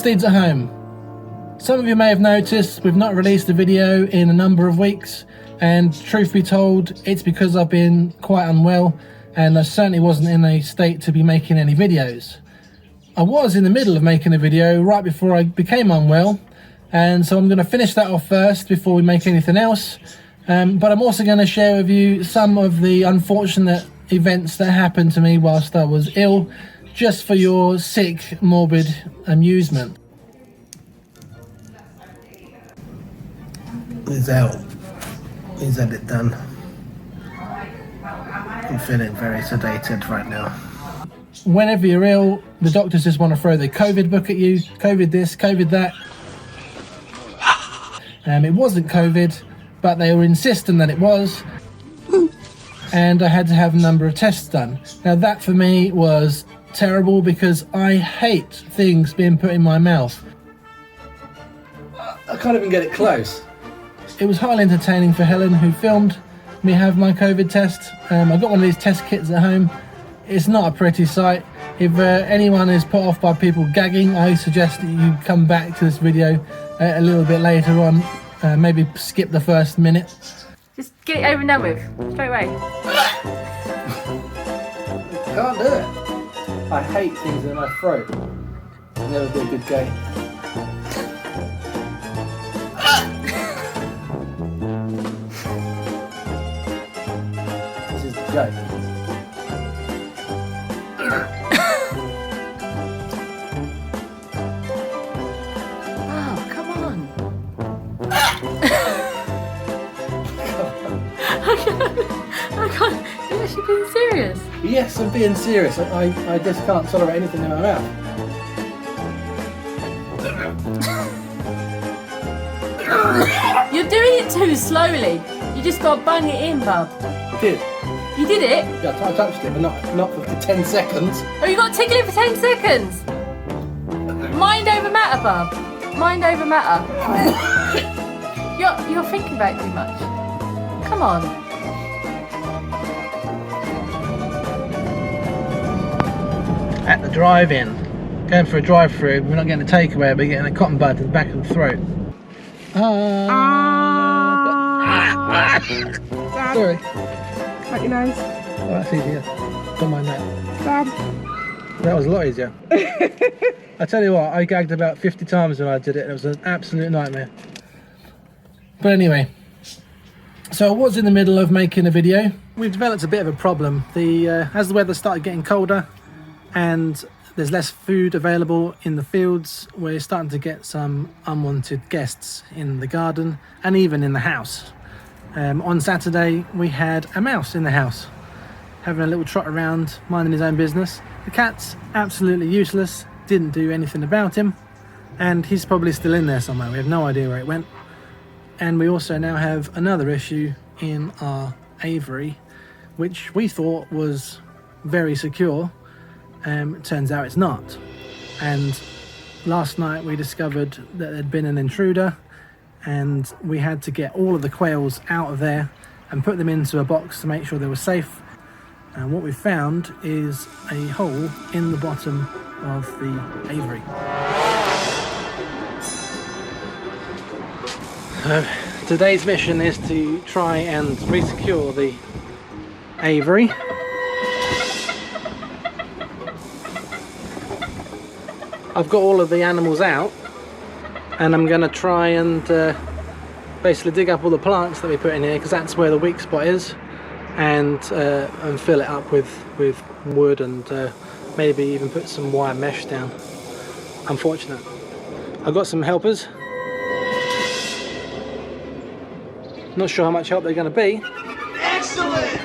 Helsteeds at home. Some of you may have noticed we've not released a video in a number of weeks, and truth be told, it's because I've been quite unwell and I certainly wasn't in a state to be making any videos. I was in the middle of making a video right before I became unwell, and so I'm going to finish that off first before we make anything else. But I'm also going to share with you some of the unfortunate events that happened to me whilst I was ill, just for your sick, morbid amusement. He's out. He's had it done. I'm feeling very sedated right now. Whenever you're ill, the doctors just want to throw the COVID book at you. COVID this, COVID that. It wasn't COVID, but they were insisting that it was. And I had to have a number of tests done. Now that for me was terrible because I hate things being put in my mouth. I can't even get it close. It was highly entertaining for Helen, who filmed me have my COVID test. I got one of these test kits at home. It's not a pretty sight. If anyone is put off by people gagging, I suggest that you come back to this video a little bit later on. Maybe skip the first minute. Just get it over and done with, straight away. Can't do it. I hate things in my throat. Never be a good game. This is the joke. Oh, come on. I can't. You're actually being serious. Yes, I'm being serious. I just can't tolerate anything in my mouth. You're doing it too slowly. You just got to bang it in, bub. I did. You did it? Yeah, I touched it, but not for 10 seconds. Oh, you got to tickle it for 10 seconds. Mind over matter, bub. Mind over matter. You're thinking about it too much. Come on. At the drive-in, going for a drive-through, we're not getting a takeaway, we're getting a cotton bud to the back of the throat. Sorry. Cut your nose. Oh, that's easier. Don't mind that. Dad. That was a lot easier. I tell you what, I gagged about 50 times when I did it, and it was an absolute nightmare. But anyway, so I was in the middle of making a video. We've developed a bit of a problem. As the weather started getting colder and there's less food available in the fields, we're starting to get some unwanted guests in the garden and even in the house. On Saturday we had a mouse in the house, having a little trot around, minding his own business. The cat's absolutely useless, didn't do anything about him, and he's probably still in there somewhere. We have no idea where it went. And we also now have another issue in our aviary, which we thought was very secure. It turns out it's not. And last night we discovered that there'd been an intruder, and we had to get all of the quails out of there and put them into a box to make sure they were safe. And what we found is a hole in the bottom of the aviary. Today's mission is to try and re-secure the aviary. I've got all of the animals out, and I'm going to try and basically dig up all the plants that we put in here, because that's where the weak spot is, and fill it up with wood and maybe even put some wire mesh down. Unfortunate. I've got some helpers. Not sure how much help they're going to be. Excellent!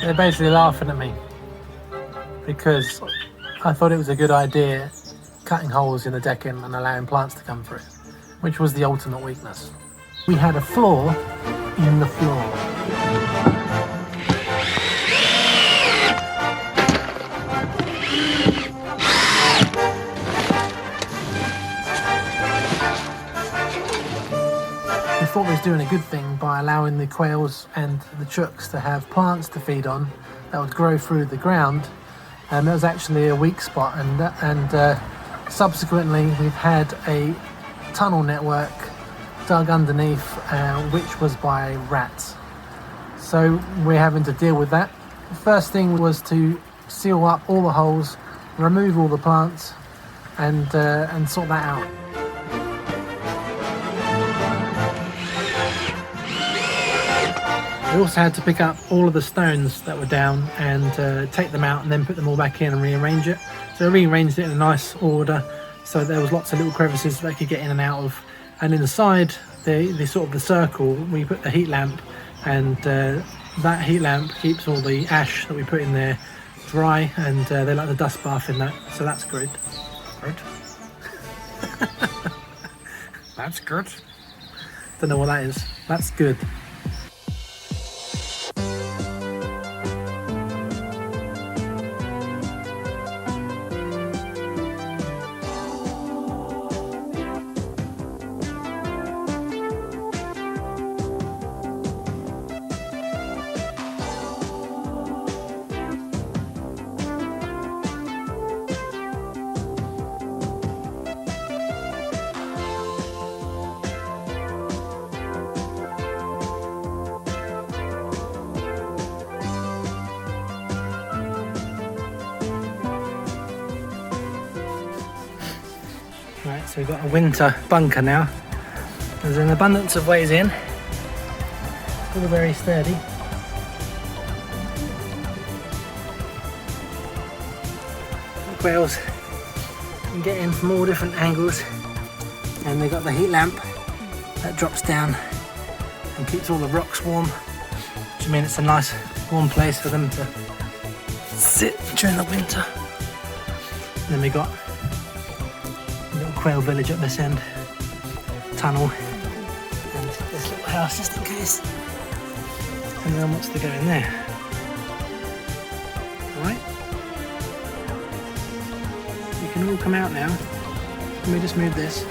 They're basically laughing at me because I thought it was a good idea cutting holes in the decking and allowing plants to come through, which was the ultimate weakness. We had a flaw in the floor. We thought we was doing a good thing by allowing the quails and the chooks to have plants to feed on that would grow through the ground. That was actually a weak spot, and subsequently we've had a tunnel network dug underneath, which was by rats. So we're having to deal with that. The first thing was to seal up all the holes, remove all the plants, and sort that out. We also had to pick up all of the stones that were down and take them out and then put them all back in and rearrange it. So we rearranged it in a nice order so there was lots of little crevices that they could get in and out of. And in the side, the sort of the circle, we put the heat lamp, and that heat lamp keeps all the ash that we put in there dry, and they like the dust bath in that, so that's good. Good. That's good. Don't know what that is. That's good. Right, so we've got a winter bunker now. There's an abundance of ways in. All very sturdy. The quails can get in from all different angles, and they've got the heat lamp that drops down and keeps all the rocks warm, which means it's a nice warm place for them to sit during the winter. And then we got quail village up this end, tunnel, and this little house just in case anyone wants to go in there. Alright, you can all come out now. Let me just move this.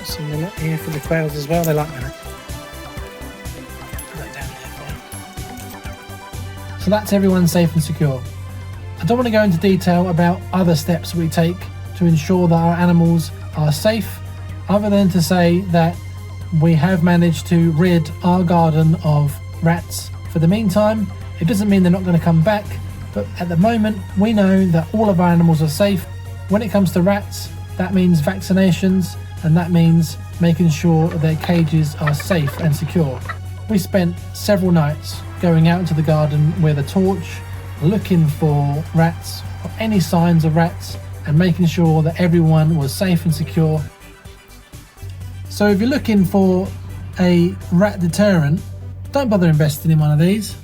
Some millet here for the quails as well, they like millet. So that's everyone safe and secure. I don't want to go into detail about other steps we take to ensure that our animals are safe, other than to say that we have managed to rid our garden of rats for the meantime. It doesn't mean they're not going to come back, but at the moment we know that all of our animals are safe. When it comes to rats, that means vaccinations, and that means making sure their cages are safe and secure. We spent several nights going out into the garden with a torch, looking for rats or any signs of rats, and making sure that everyone was safe and secure. So if you're looking for a rat deterrent, don't bother investing in one of these,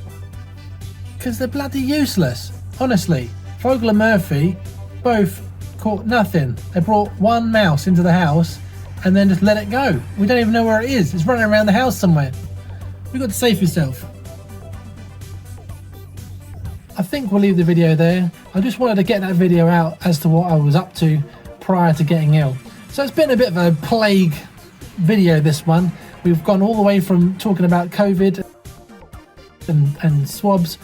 because they're bloody useless. Honestly, Fogel and Murphy both caught nothing. They brought one mouse into the house and then just let it go. We don't even know where it is. It's running around the house somewhere. You've got to save yourself. I think we'll leave the video there. I just wanted to get that video out as to what I was up to prior to getting ill. So it's been a bit of a plague video, this one. We've gone all the way from talking about COVID and swabs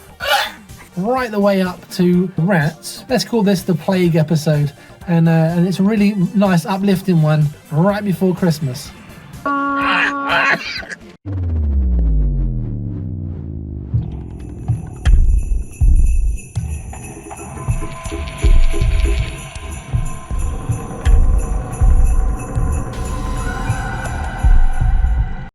right the way up to rats. Let's call this the plague episode, and it's a really nice uplifting one right before Christmas.